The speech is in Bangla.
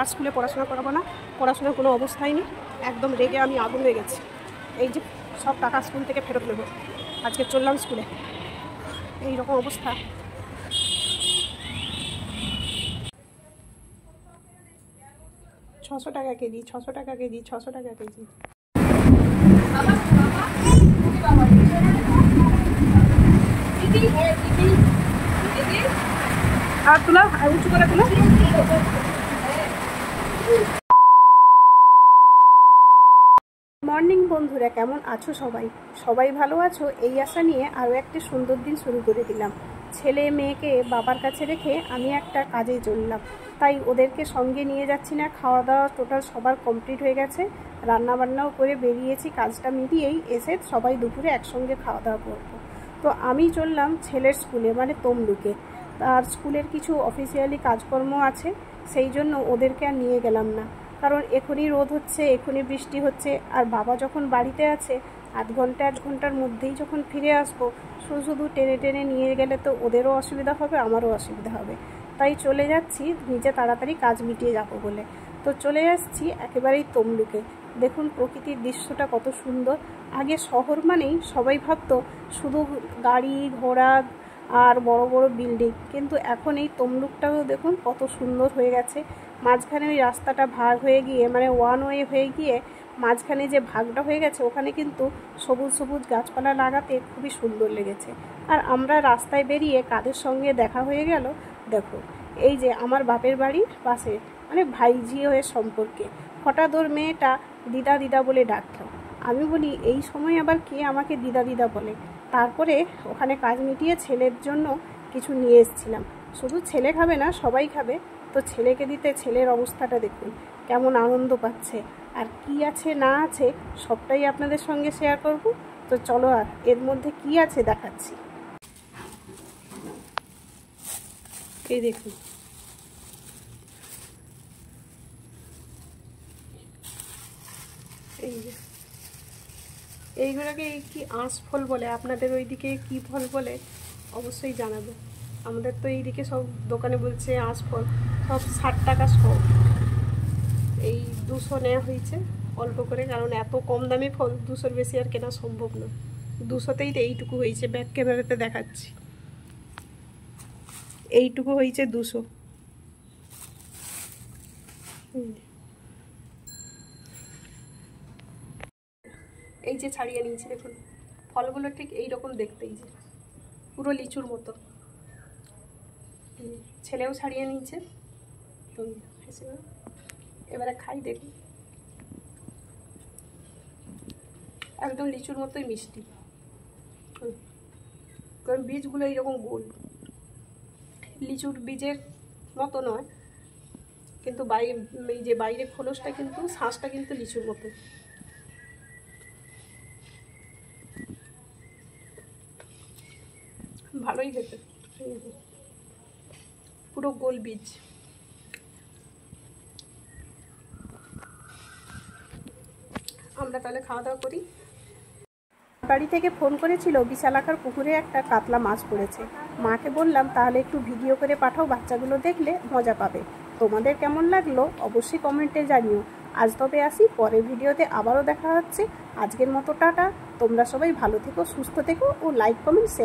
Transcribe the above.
আর স্কুলে পড়াশোনা করাবো না, পড়াশোনার কোনো অবস্থাই নেই। একদম রেগে আমি আগুন হয়ে গেছি। এই যে সব টাকা স্কুল থেকে ফেরত নেব। আজকে চললাম স্কুলে, এই রকম অবস্থা। ছশো টাকা কেজি, 600 টাকা কেজি, 600 টাকা কেজি। আর তুলা, আর উঁচু করে তুলা। মর্নিং বন্ধুরা, কেমন আছো সবাই? সবাই ভালো আছো এই আশা নিয়ে আরও একটি সুন্দর দিন শুরু করে দিলাম। ছেলে মেয়েকে বাবার কাছে রেখে আমি একটা কাজে চললাম, তাই ওদেরকে সঙ্গে নিয়ে যাচ্ছি না। খাওয়া দাওয়া টোটাল সবার কমপ্লিট হয়ে গেছে, রান্নাবান্নাও করে বেরিয়েছি। কাজটা মিটিয়েই এসে সবাই দুপুরে একসঙ্গে খাওয়া দাওয়া করবো। তো আমি চললাম ছেলের স্কুলে, মানে তমলুকে। আর স্কুলের কিছু অফিসিয়ালি কাজকর্ম আছে, সেই জন্য ওদেরকে আর নিয়ে গেলাম না। কারণ এখনই রোদ হচ্ছে, এখনই বৃষ্টি হচ্ছে, আর বাবা যখন বাড়িতে আছে আধ ঘন্টার মধ্যেই যখন ফিরে আসবো, শুধু টেনে টেনে নিয়ে গেলে তো ওদেরও অসুবিধা হবে, আমারও অসুবিধা হবে। তাই চলে যাচ্ছি নিজে তাড়াতাড়ি কাজ মিটিয়ে যাবো বলে। তো চলে যাচ্ছি একেবারেই তমলুকে। দেখুন প্রকৃতির দৃশ্যটা কত সুন্দর। আগে শহর মানেই সবাই ভাবতো শুধু গাড়ি ঘোড়া আর বড় বড় বিল্ডিং, কিন্তু এখন এই তমলুকটাও দেখুন কত সুন্দর হয়ে গেছে। মাঝখানে ওই রাস্তাটা ভাগ হয়ে গিয়ে, মানে ওয়ান ওয়ে হয়ে গিয়ে মাঝখানে যে ভাগটা হয়ে গেছে, ওখানে কিন্তু সবুজ সবুজ গাছপালা লাগাতে খুবই সুন্দর লেগেছে। আর আমরা রাস্তায় বেরিয়ে কাদের সঙ্গে দেখা হয়ে গেল দেখো, এই যে আমার বাপের বাড়ির পাশে, মানে ভাইঝি হয়ে সম্পর্কে। হঠাৎ ওর মেয়েটা দিদা দিদা বলে ডাকল। আমি বলি এই সময় আবার কে আমাকে দিদা দিদা বলে। তারপরে ওখানে কাজ মিটিয়ে ছেলের জন্য কিছু নিয়ে এসেছিলাম। শুধু ছেলে খাবে না, সবাই খাবে। তো ছেলেকে দিতে ছেলের অবস্থাটা দেখুন কেমন আনন্দ পাচ্ছে। আর কি আছে না আছে সবটাই আপনাদের সঙ্গে শেয়ার করব। তো চলো আর এর মধ্যে কি আছে দেখাচ্ছি। এই দেখুন, এই যে এইগুলোকে কি আঁশ ফল বলে, আপনাদের ওইদিকে কি ফল বলে অবশ্যই জানাবে। আমাদের তো এইদিকে সব দোকানে বলছে আঁশ ফল, সব 60 টাকা সব। এই 200 নেওয়া হয়েছে অল্প করে, কারণ এত কম দামি ফল 200-র বেশি আর কেনা সম্ভব না। 200তেই তো এইটুকু হয়েছে, ব্যাক ক্যামেরাতে দেখাচ্ছি, এইটুকু হয়েছে 200। এই যে ছাড়িয়ে নিয়েছি দেখুন, ফলগুলো ঠিক এইরকম দেখতেই, যে পুরো লিচুর মতো। ছেলেও ছাড়িয়ে নিয়েছে। এবারে খাই, দেখুন একদম লিচুর মতোই মিষ্টি। কারণ বীজগুলো এইরকম গোল, লিচুর বীজের মতো নয়, কিন্তু এই যে বাইরে খোলসটা কিন্তু, শাঁসটা কিন্তু লিচুর মতো। ভালোই খেতে, পুরো গোল বীজ। আমরা তাহলে খাওয়া দাওয়া করি। বাড়ি থেকে ফোন করেছিল, বিশালাকার পুকুরে একটা কাতলা মাছ পড়েছে। মাকে বললাম তাহলে একটু ভিডিও করে পাঠাও, বাচ্চাগুলো দেখলে মজা পাবে। তোমাদের কেমন লাগলো অবশ্যই কমেন্টে জানিও। আজ তবে আসি, পরের ভিডিওতে আবারও দেখা হচ্ছে। আজকের মতো টাটা। তোমরা সবাই ভালো থেকো, সুস্থ থেকো ও লাইক কমেন্ট শেয়ার